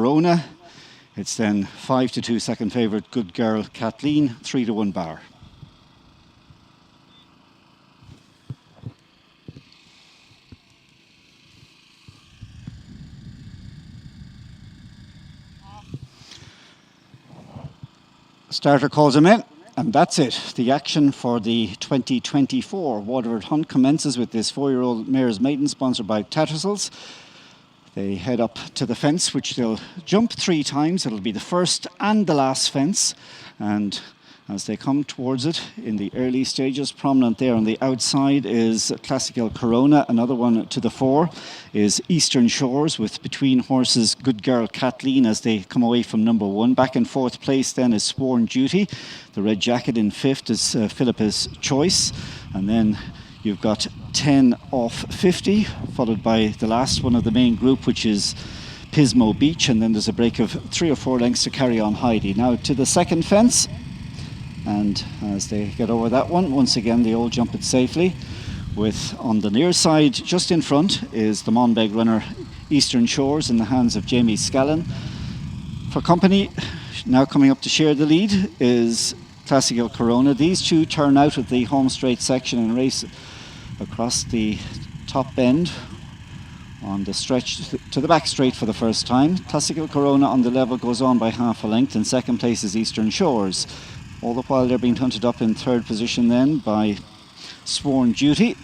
Corona. It's then 5-2 second favourite Good Girl Kathleen, 3-1 bar. Starter calls him in, and that's it. The action for the 2024 Waterford Hunt commences with this 4-year-old mare's maiden, sponsored by Tattersalls. They head up to the fence, which they'll jump 3 times. It'll be the first and the last fence, and as they come towards it in the early stages, prominent there on the outside is Classical Corona. Another one to the fore is Eastern Shores, with between horses Good Girl Kathleen as they come away from number 1. Back in 4th place then is Sworn Duty. The red jacket in 5th is Philippa's Choice. And then you've got 10 off 50, followed by the last one of the main group, which is Pismo Beach. And then there's a break of 3 or 4 lengths to Carry On Heidi. Now to the second fence. And as they get over that one, once again they all jump it safely. With on the near side, just in front, is the Monbeg runner Eastern Shores in the hands of Jamie Scallon. For company, now coming up to share the lead, is Classical Corona. These two turn out of the home straight section and race across the top bend on the stretch to the back straight for the first time. Classical Corona on the level goes on by half a length. In second place is Eastern Shores. All the while they're being hunted up in third position then by Sworn Duty.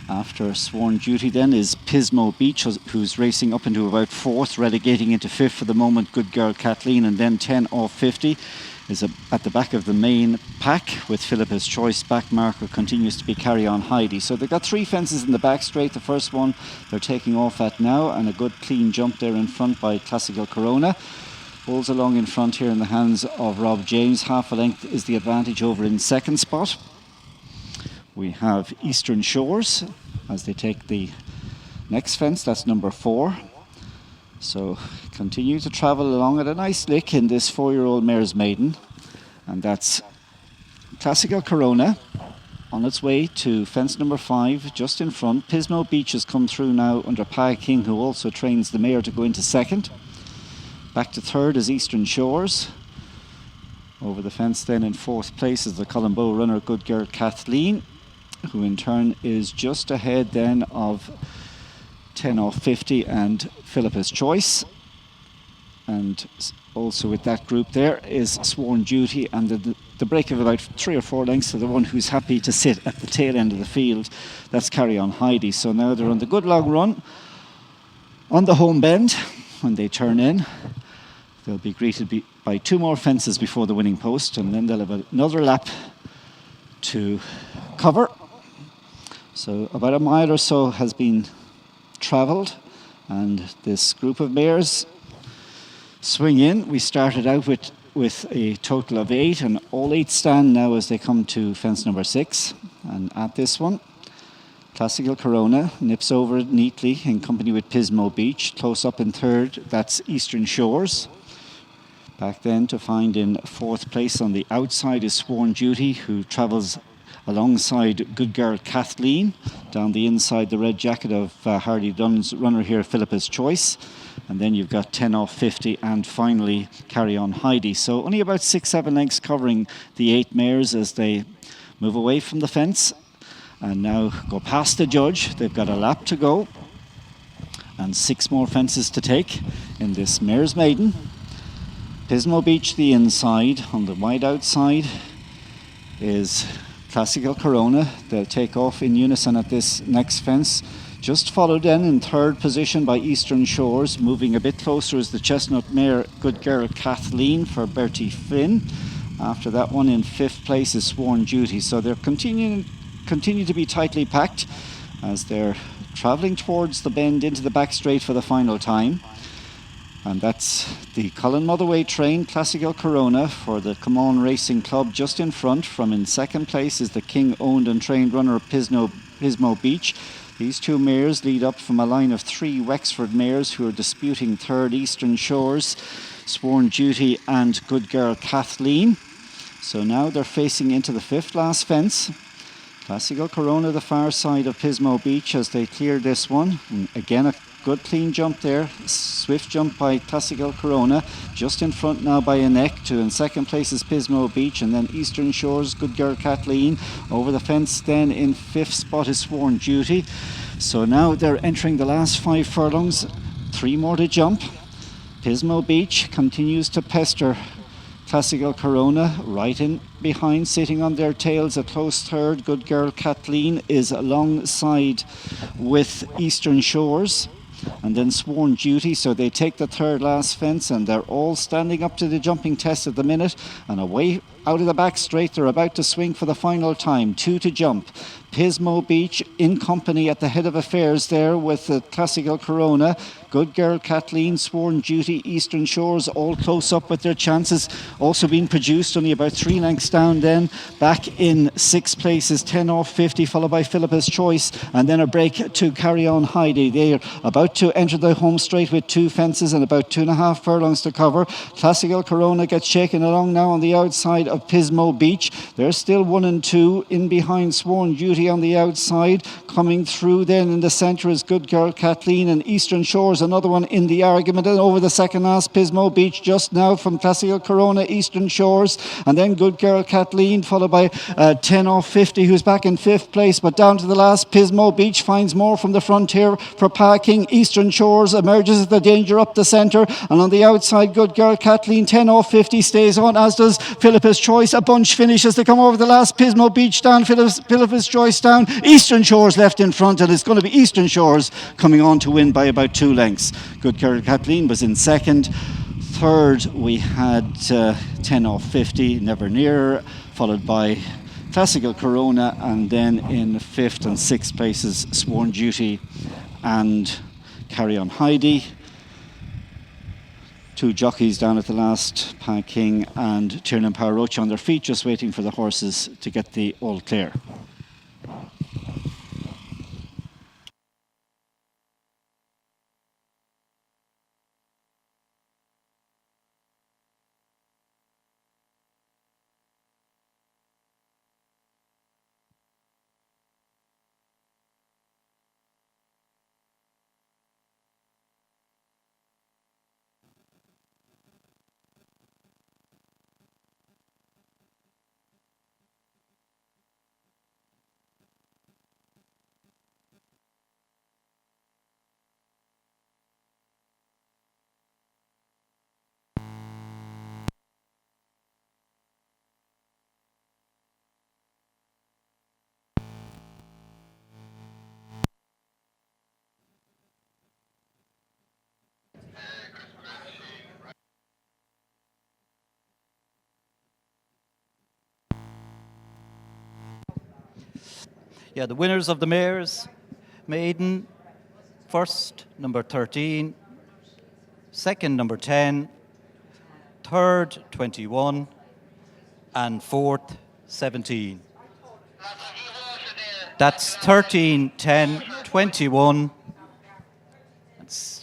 After Sworn Duty then is Pismo Beach, who's racing up into about 4th, relegating into 5th for the moment Good Girl Kathleen, and then 10 off 50 is at the back of the main pack with Philippa's Choice. Back marker continues to be Carry On Heidi. So they've got 3 fences in the back straight. The first one they're taking off at now, and a good clean jump there in front by Classical Corona. Bowls along in front here in the hands of Rob James. Half a length is the advantage over in second spot. We have Eastern Shores as they take the next fence. That's number 4. So continue to travel along at a nice lick in this 4-year-old mare's maiden. And that's Classical Corona on its way to fence number 5, just in front. Pismo Beach has come through now under Pai King, who also trains the mare to go into second. Back to third is Eastern Shores. Over the fence then in 4th place is the Colombo runner Good Girl Kathleen, who in turn is just ahead then of 10 off 50 and Philippa's Choice. And also with that group there is Sworn Duty, and the break of about 3 or 4 lengths to the one who's happy to sit at the tail end of the field. That's Carry On Heidi. So now they're on the good long run on the home bend. When they turn in, they'll be greeted by 2 more fences before the winning post, and then they'll have another lap to cover. So about a mile or so has been travelled, and this group of mares swing in. We started out with a total of 8, and all 8 stand now as they come to fence number 6. And at this one, Classical Corona nips over it neatly in company with Pismo Beach. Close up in third, that's Eastern Shores. Back then to find in 4th place on the outside is Sworn Duty, who travels alongside Good Girl Kathleen. Down the inside, the red jacket of Hardy Dunn's runner here, Philippa's Choice. And then you've got 10 off 50 and finally Carry On Heidi. So only about 6-7 lengths covering the 8 mares as they move away from the fence and now go past the judge. They've got a lap to go and 6 more fences to take in this mare's maiden. Pismo Beach the inside. On the wide outside is Classical Corona. They'll take off in unison at this next fence. Just followed then in third position by Eastern Shores. Moving a bit closer is the chestnut mare Good Girl Kathleen for Bertie Flynn. After that one in 5th place is Sworn Duty. So they're continue to be tightly packed as they're travelling towards the bend into the back straight for the final time. And that's the Cullen Motherway train Classical Corona for the Come On Racing Club. Just in front, from in second place, is the King owned and trained runner Pismo Beach. These 2 mares lead up from a line of 3 Wexford mares who are disputing third. Eastern Shores, Sworn Duty and Good Girl Kathleen. So now they're facing into the 5th last fence. Classical Corona the far side of Pismo Beach as they clear this one. And again Good clean jump there. Swift jump by Classical Corona. Just in front now by a neck. Two in second place is Pismo Beach, and then Eastern Shores, Good Girl Kathleen. Over the fence then in fifth spot is Sworn Duty. So now they're entering the last 5 furlongs. 3 more to jump. Pismo Beach continues to pester Classical Corona, right in behind, sitting on their tails, a close third. Good Girl Kathleen is alongside with Eastern Shores, and then Sworn Duty. So they take the third last fence, and they're all standing up to the jumping test at the minute. And away out of the back straight, they're about to swing for the final time. 2 to jump. Pismo Beach in company at the head of affairs there with the Classical Corona. Good Girl Kathleen, Sworn Duty, Eastern Shores all close up with their chances. Also being produced only about 3 lengths down then. Back in 6th place is 10 off 50, followed by Philippa's Choice, and then a break to Carry On Heidi. They are about to enter the home straight with 2 fences and about 2.5 furlongs to cover. Classical Corona gets shaken along now on the outside of Pismo Beach. They're still 1 and 2 in behind Sworn Duty on the outside. Coming through then in the centre is Good Girl Kathleen, and Eastern Shores another one in the argument. And over the second last, Pismo Beach just now from Classical Corona, Eastern Shores, and then Good Girl Kathleen, followed by 10 off 50, who's back in 5th place. But down to the last, Pismo Beach finds more from the frontier for parking. Eastern Shores emerges at the danger up the centre, and on the outside, Good Girl Kathleen, 10 off 50, stays on, as does Philippa's Choice. A bunch finishes to come over the last. Pismo Beach down, Philippa's Choice down, Eastern Shores left in front, and it's going to be Eastern Shores coming on to win by about 2 lengths. Good Girl Kathleen was in second. Third, we had 10 off 50, Never Nearer, followed by Classical Corona, and then in 5th and 6th places, Sworn Duty and Carry On Heidi. 2 jockeys down at the last, Pa King and Tiernan Power Roach on their feet, just waiting for the horses to get the all clear. Yeah, the winners of the mares: Maiden, first, number 13, second, number 10, third, 21, and fourth, 17. That's 13, 10, 21. That's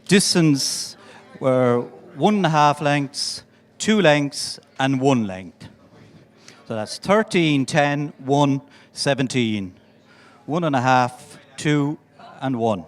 distance were 1.5 lengths, 2 lengths, and 1 length. So that's 13, 10, 1, 17. 1.5, 2, and 1.